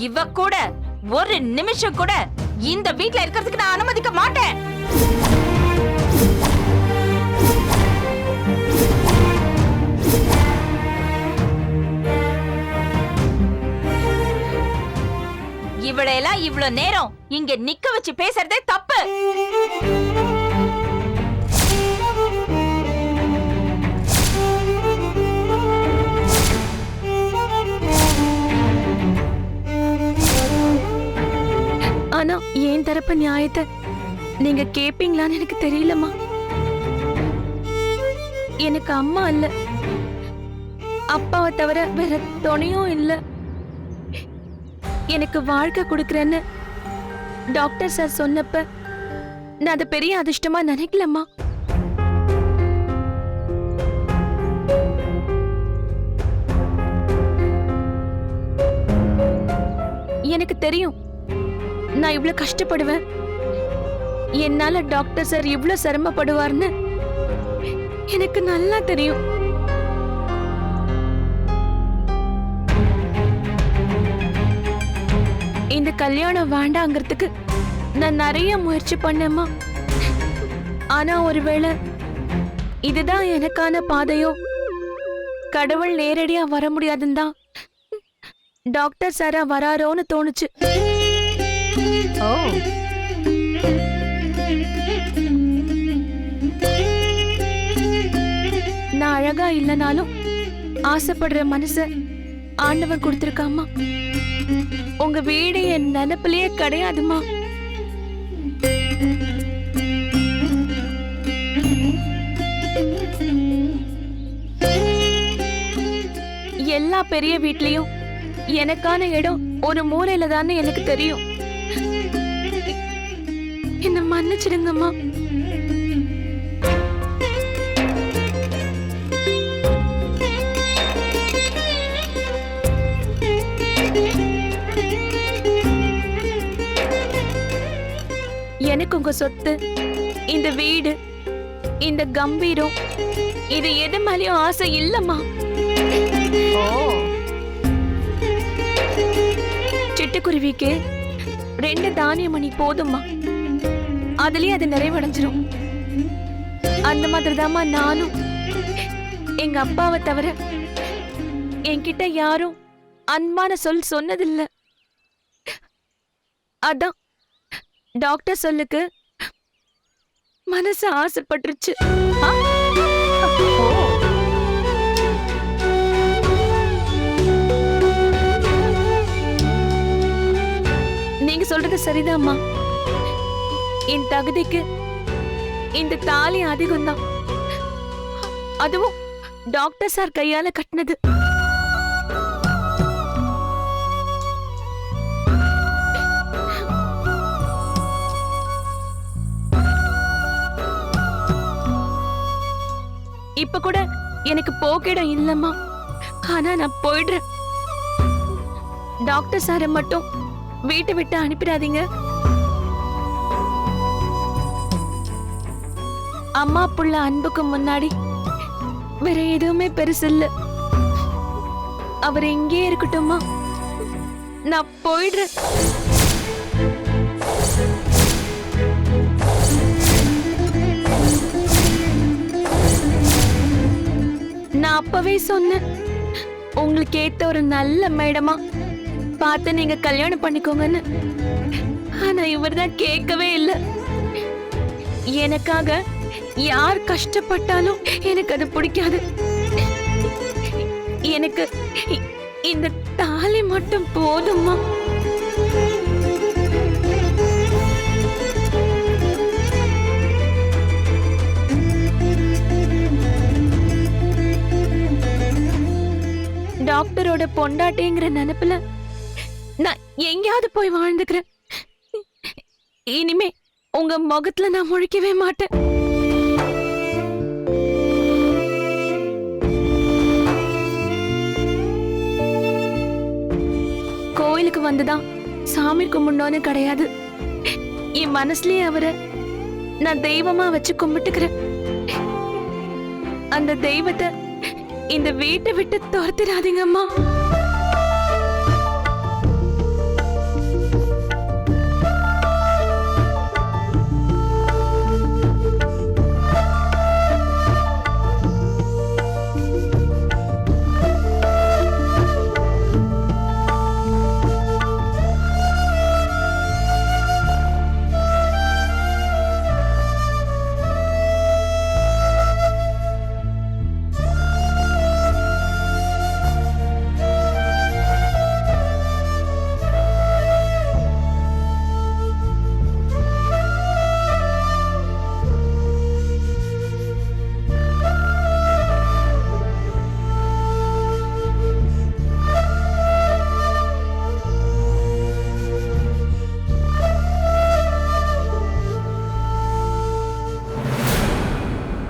இவ கூட ஒரு நிமிஷம் கூட இந்த வீட்ல இருக்கிறதுக்கு நான் அனுமதிக்க மாட்டேன். இவளையெல்லாம் இவ்வளவு நேரம் இங்க நிக்க வச்சு பேசுறதே தப்பு. ஆனா என் தரப்பு நியாயத்தை நீங்க கேப்பீங்களான்னு எனக்கு தெரியலம்மா. எனக்கு அம்மா இல்ல, அப்பாவை தவிர வேற துணையும் இல்ல. எனக்கு வாழ்க்கை கொடுக்கறேன்னு டாக்டர் சார் சொன்னப்ப நான் அதை பெரிய அதிர்ஷ்டமா நினைக்கலம்மா. எனக்கு தெரியும் நான் இவ்ளோ கஷ்டப்படுவேன், என்னால டாக்டர் சார் இவ்ளோ சிரமப்படுவார்னு எனக்கு நல்லா தெரியும். இந்த கல்யாணம் வேண்டாங்கிறதுக்கு நான் நிறைய முயற்சி பண்ணேம்மா. ஆனா ஒருவேளை இதுதான் எனக்கான பாதையோ, கடவுள் நேரடியா வர முடியாதுன்னு தான் டாக்டர் சாரா வராரோன்னு தோணுச்சு. ஓ, நான் அழகா இல்லனாலும் ஆசைப்படுற மனச ஆண்டவன் கொடுத்திருக்காமா. உங்க வீடு என் நினைப்பிலேயே கிடையாதுமா. எல்லா பெரிய வீட்லயும் எனக்கான இடம் ஒரு மூலையில தானே எனக்கு தெரியும். என்ன மன்னிச்சிடுங்கம்மா. எனக்கு உங்க சொத்து, இந்த வீடு, இந்த கம்பீரம், இது எது மேலயும் ஆசை இல்லம்மா. சிட்டுக்குருவிக்கு 2 தானியமணி போதும்மா, அதுலயே அது நிறைவடைஞ்சிரும். அந்த மாதிரிதாம்மா நானும். எங்க அப்பாவை தவிர என்கிட்ட யாரும் அன்பான சொல் சொன்னதில்லை. அதான் டாக்டர் சொல்லுக்கு மனசு ஆசைப்பட்டுருச்சு. நீங்க சொல்றது சரிதாம்மா. என் தகுதிக்கு இந்த தாலி அதிகம்தான், அதுவும் டாக்டர் சார் கையால கட்டினது. இப்ப கூட எனக்கு போக்கிடம் இல்லம்மா. ஆனா நான் போயிடுறேன். டாக்டர் சாரை மட்டும் வீட்டை விட்டு அனுப்பிடாதீங்க. அம்மா புள்ள அன்புக்கு முன்னாடி வேற எதுவுமே பெருசு இல்ல. அவர் இங்கே இருக்கட்டும்மா. நான் போயிடுறேன். நான் அப்பவே சொன்னேன், உங்களுக்கு ஏத்த ஒரு நல்ல மேடமா பார்த்து நீங்க கல்யாணம் பண்ணிக்கோங்கன்னு. ஆனா இவர்தான் கேட்கவே இல்லை. எனக்காக யார் கஷ்டப்பட்டாலும் எனக்கு அது பிடிக்காது. எனக்கு இந்த தாலி மட்டும் போதும்மா. டாக்டரோட பொண்டாட்டிங்கிற நினைப்புல நான் எங்கேயாவது போய் வாழ்ந்துக்கிறேன். இனிமே உங்க முகத்துல நான் முழிக்கவே மாட்டேன். கோயிலுக்கு வந்துதான் சாமி கும்பிடணும்னு கிடையாது. என் மனசுலயே அவரை நான் தெய்வமா வச்சு கும்பிட்டுக்கிறேன். அந்த தெய்வத்தை இந்த வீட்டை விட்டு துரத்திடாதீங்கம்மா.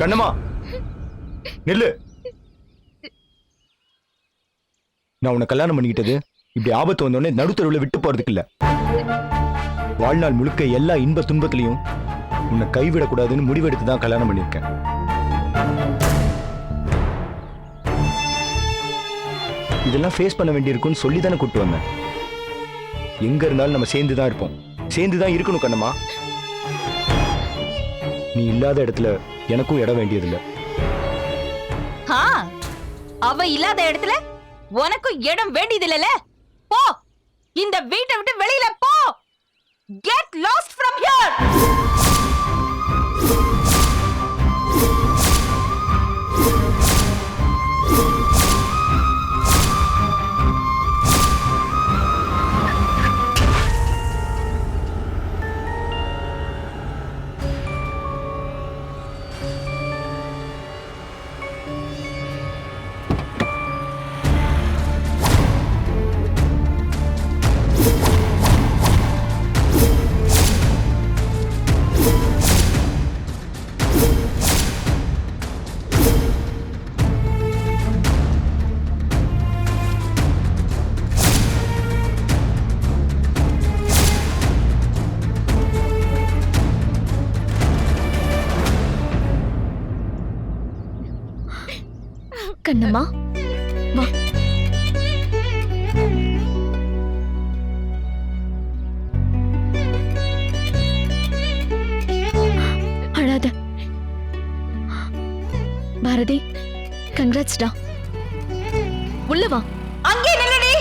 கண்ணம்மா நில்லு. நான் உன்னை கல்யாணம் பண்ணிக்கிட்டது இப்படி ஆபத்து வந்தோடனே நடுத்தருவில் விட்டு போறதுக்கு இல்ல. வாழ்நாள் முழுக்க எல்லா இன்ப துன்பத்திலையும் உன்னை கைவிடக்கூடாதுன்னு முடிவெடுத்து தான் கல்யாணம் பண்ணியிருக்கேன். இதெல்லாம் ஃபேஸ் பண்ண வேண்டியிருக்குன்னு சொல்லி தானே கூப்பிட்டு வந்தேன். எங்க இருந்தாலும் நம்ம சேர்ந்து தான் இருப்போம், சேர்ந்து தான் இருக்கணும் கண்ணம்மா. நீ இல்லாத இடத்துல எனக்கும் இடம் வேண்டியதில்லை. அவ இல்லாத இடத்துல உனக்கும் இடம் வேண்டியதில்ல. போ, இந்த வீட்டை விட்டு வெளியில போ. Get lost from here. Kannamma வா. அழாத பாரதி. கங்க்ராட்ஸ் டா. உள்ள வா. அங்கே நில்லடி.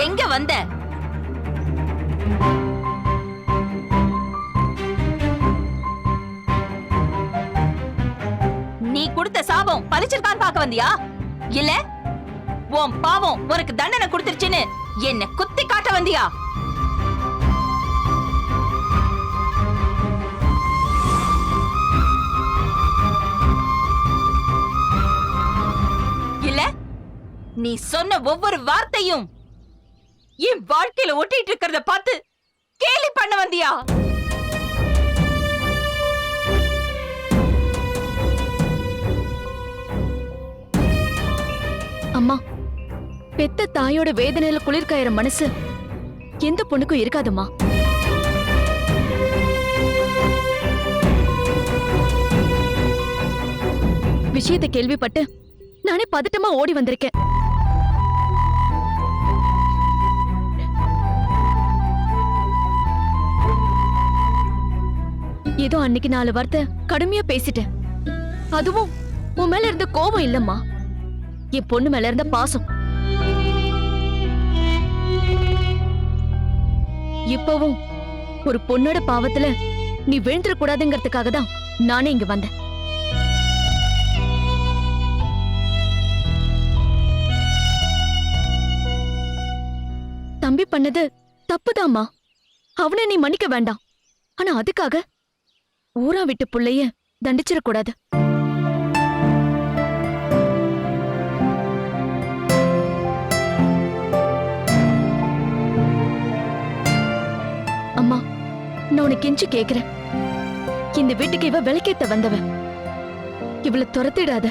எங்க வந்த? நீ கொடுத்த சாபம் பலிச்சிருக்கான்னு பார்க்க வந்தியா? இல்ல உன் பாவம் உனக்கு தண்டனை கொடுத்துருச்சுன்னு என்ன குத்தி காட்ட வந்தியா? இல்ல நீ சொன்ன ஒவ்வொரு வார்த்தையும் என் வாழ்க்கையில ஒட்டிட்டு இருக்கிறத பார்த்து கேலி பண்ண வந்தியா? அம்மா, பெத்த தாயோட வேதனையில குளிர்காயிற மனசு எந்த பொண்ணுக்கும் இருக்காதும்மா. விஷயத்தை கேள்விப்பட்டு நானே பதட்டமா ஓடி வந்திருக்கேன். ஏதோ அன்னைக்கு 4 வார்த்தை கடுமையா பேசிட்டேன். அதுவும் உன் மேல இருந்த கோபம் இல்லம்மா, என் பொண்ணு மேல இருந்த பாசம். இப்பவும் ஒரு பொண்ணோட பாவத்துல நீ விழுந்துட கூடாதுங்கிறதுக்காக தான் நானே இங்க வந்தேன். தம்பி பண்ணது தப்புதாம்மா, அவனை நீ மன்னிக்க வேண்டாம். ஆனா அதுக்காக ஊரா விட்டு புள்ளைய தண்டிச்சிடக்கூடாது. அம்மா, நான் உனக்கு கெஞ்சி கேக்குறேன். இந்த வீட்டுக்கு இவ விளக்கேத்த வந்தவ, இவளை துரத்திடாத.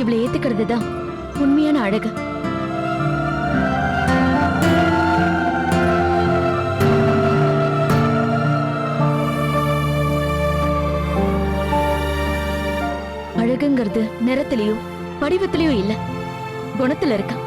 இவளை ஏத்துக்கிறது தான் உண்மையான அழகு. அழகுங்கிறது நிறத்திலயோ வடிவத்திலயோ இல்ல, குணத்துல இருக்கா.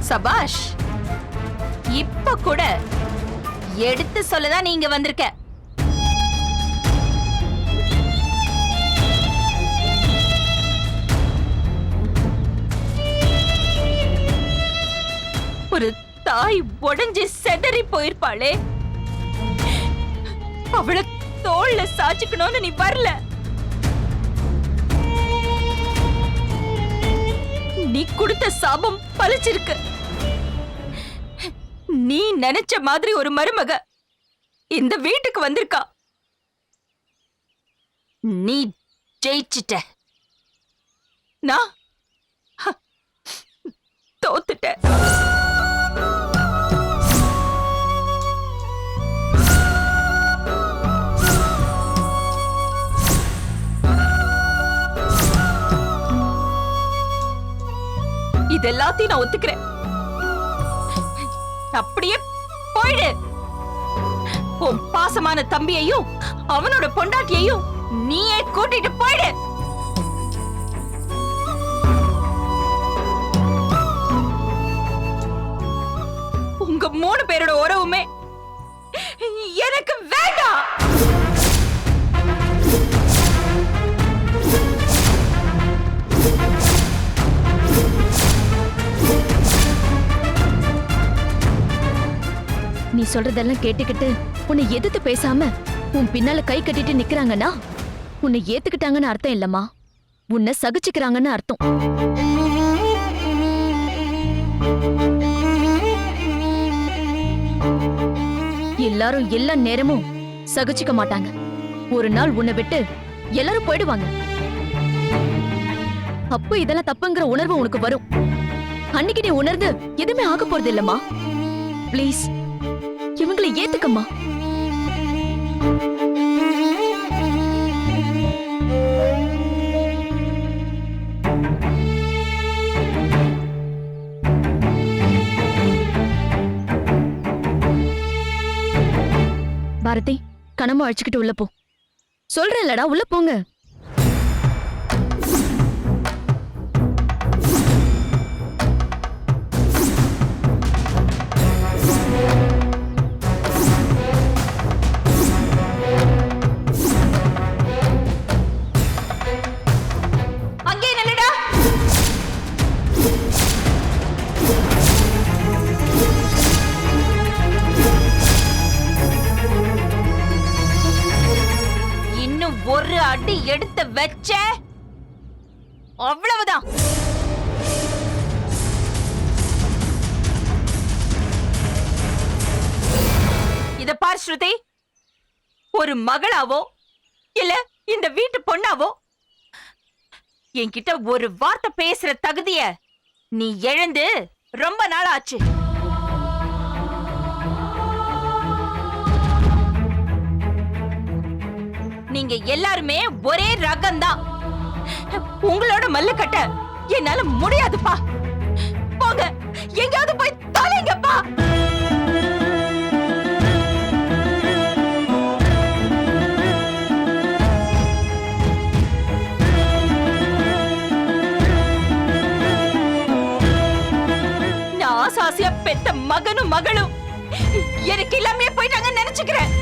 சபாஷ், இப்ப கூட எடுத்து சொல்லதான் நீங்க வந்திருக்க. ஒரு தாய் உடைஞ்சு செதறி போயிருப்பாளே, அவளை தோள்ல சாச்சுக்கணும்னு நீ வரல. நீ கொடுத்த சாபம் பலிச்சிருக்கு. நீ நினைச்ச மாதிரி ஒரு மருமக இந்த வீட்டுக்கு வந்திருக்கா. நீ ஜெயிச்சிட்ட, நான் தோத்துட்டேன். இது எல்லாத்தையும் நான் ஒத்துக்கிறேன். அப்படியே போயிடு. உன் பாசமான தம்பியையும் அவனோட பொண்டாட்டியையும் நீயே கூட்டிட்டு போயிடு. உங்க 3 பேரோட உறவுமே எனக்கு வேண்டாம். நீ சொல்றதெல்லாம் கேட்டுக்கிட்டு உன்னை எதிர்த்து பேசாம உன் பின்னால கை கட்டிட்டு நிக்கிறாங்கன்னா உன்னை ஏத்துக்கிட்டாங்கன்னு அர்த்தம் இல்லம்மா, உன்னை சகிச்சுக்கிறாங்கன்னு அர்த்தம். எல்லாரும் எல்லா நேரமும் சகிச்சுக்க மாட்டாங்க. ஒரு நாள் உன்னை விட்டு எல்லாரும் போயிடுவாங்க. அப்போ இதெல்லாம் தப்புங்கிற உணர்வு உனக்கு வரும். அன்னைக்கு நீ உணர்ந்து எதுவுமே ஆக போறது இல்லம்மா. ப்ளீஸ் இவங்களை ஏத்துக்கம்மா. பாரதி, கனமா அழிச்சுக்கிட்டு உள்ள போ. சொல்றேன்லடா, உள்ள போங்க. ஒரு அடி எடுத்து வச்ச அவ்வளவுதான். இத பார் ஸ்ருதி, ஒரு மகளாவோ இல்ல இந்த வீட்டு பொண்ணாவோ என்கிட்ட ஒரு வார்த்தை பேசுற தகுதிய நீ இழந்து ரொம்ப நாள் ஆச்சு. நீங்க எல்லாருமே ஒரே ரகம்தான். உங்களோட மல்லுக்கட்ட என்னால முடியாதுப்பா. போங்க, எங்கயாவது போய் தொலைங்கப்பா. நான் ஆசாசியா பெத்த மகனும் மகளும் எனக்கு எல்லாமே போயிட்டாங்கன்னு நினைச்சுக்கிறேன்.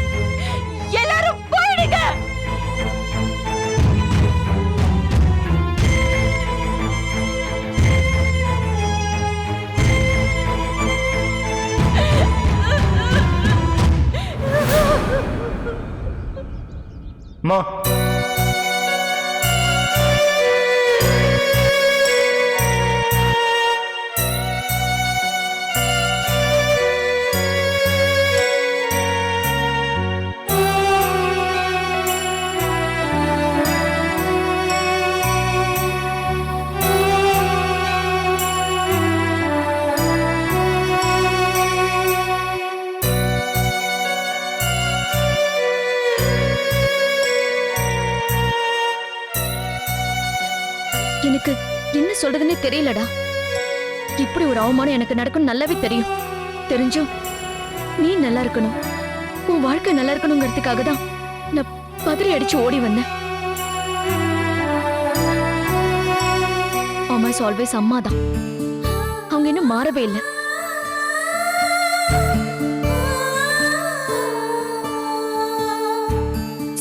எல்லாரும் போயிடுங்க. மா, எனக்கு என்ன சொல்றதுன்னே தெரியலடா. இப்படி ஒரு அவமானம் எனக்கு நடக்கும் நல்லாவே தெரியும். தெரிஞ்சும் நீ நல்லா இருக்கணும், உன் வாழ்க்கை நல்லா இருக்கணுங்கிறதுக்காக தான் நான் பதறி அடிச்சு ஓடி வந்தேன். அம்மா இஸ் ஆல்வேஸ் அம்மா தான். அவங்க இன்னும் மாறவே இல்லை.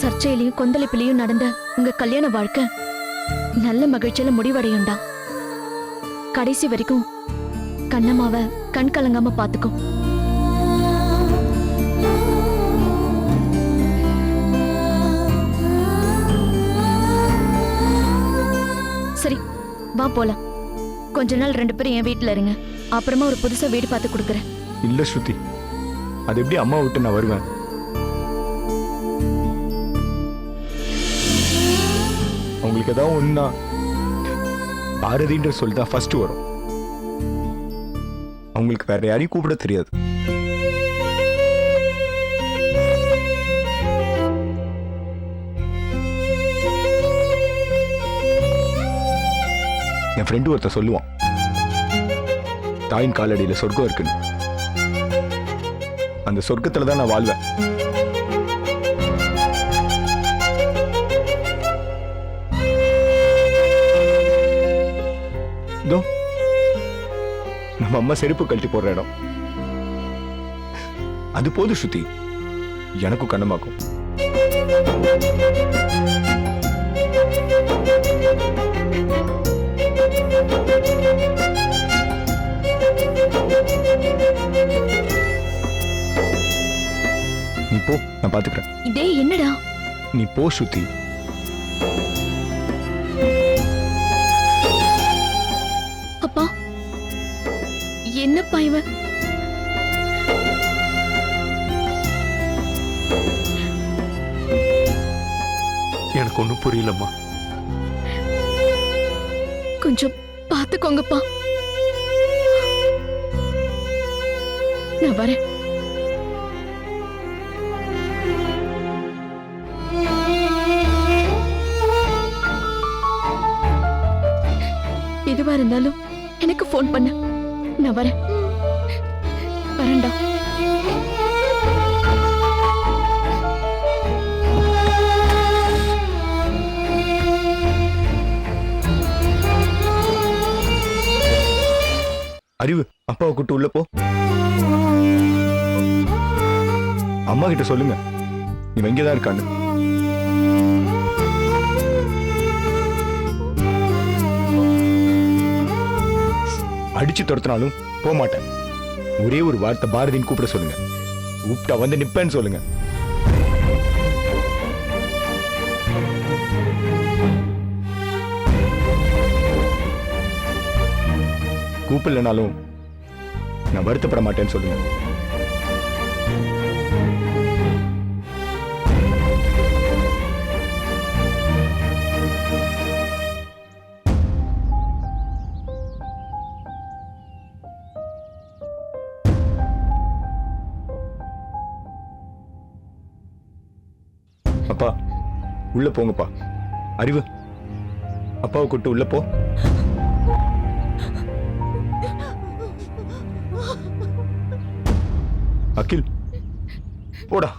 சர்ச்சையிலையும் கொந்தளிப்பிலையும் நடந்த உங்க கல்யாண வாழ்க்கை நல்ல மகிழ்ச்சியில முடிவடையும்டா. கடைசி வரைக்கும் கண்ணம்மாவை கண் கலங்காம பாத்துக்கோ. சரி வா போலாம். கொஞ்ச நாள் 2 பேரும் என் வீட்டுல இருங்க. அப்புறமா ஒரு புதுசா வீடு பார்த்து கொடுக்குறேன். இல்ல ஸ்ருதி, அது எப்படி அம்மா விட்டு நான் வருவேன்? உங்களுக்கு ஏதாவது ஒண்ணா பாரதின்ற சொல் தான் ஃபர்ஸ்ட் வரும். அவங்களுக்கு வேற யாரையும் கூப்பிட தெரியாது. என் ஃப்ரெண்டு ஒருத்தர் சொல்லுவான், தாயின் காலடியில சொர்க்கம் இருக்குன்னு. அந்த சொர்க்கத்துல தான் நான் வாழ்வேன். இதோ நம்ம அம்மா செருப்பு கழட்டி போடுற இடம். அது போது ஸ்ருதி, எனக்கும் கண்ணமாக்கும். நீ போ, நான் பாத்துக்கிறேன். இதே என்னடா? நீ போ ஸ்ருதி. அப்பா என்னப்பா இவன்? எனக்கு ஒண்ணும் புரியலம்மா. கொஞ்சம் பாத்துக்கோங்கப்பா. நான் வரேன். எதுவா இருந்தாலும் எனக்கு ஃபோன் பண்ணு. நான் வரேன். வரேன்டா. அறிவு, அப்பாவை கூட்டு உள்ள போ. அம்மா கிட்ட சொல்லுங்க இவன் இங்கதான் இருக்கான்னு. அடிச்சு துரத்தினாலும் போக மாட்டேன். ஒரே ஒரு வார்த்தை பாரதின்னு கூப்பிட சொல்லுங்க. கூப்பிட்டா வந்து நிப்பேன்னு சொல்லுங்க. கூப்பிடலனாலும் நான் வருத்தப்பட மாட்டேன்னு சொல்லுங்க. அப்பா உள்ள போங்கப்பா. அறிவு, அப்பாவை கூட்டு உள்ள போ. அகில் போடா.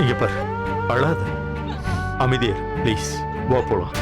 இங்க பாரு, அழாத, அமைதியா ப்ளீஸ். வா போலாம்.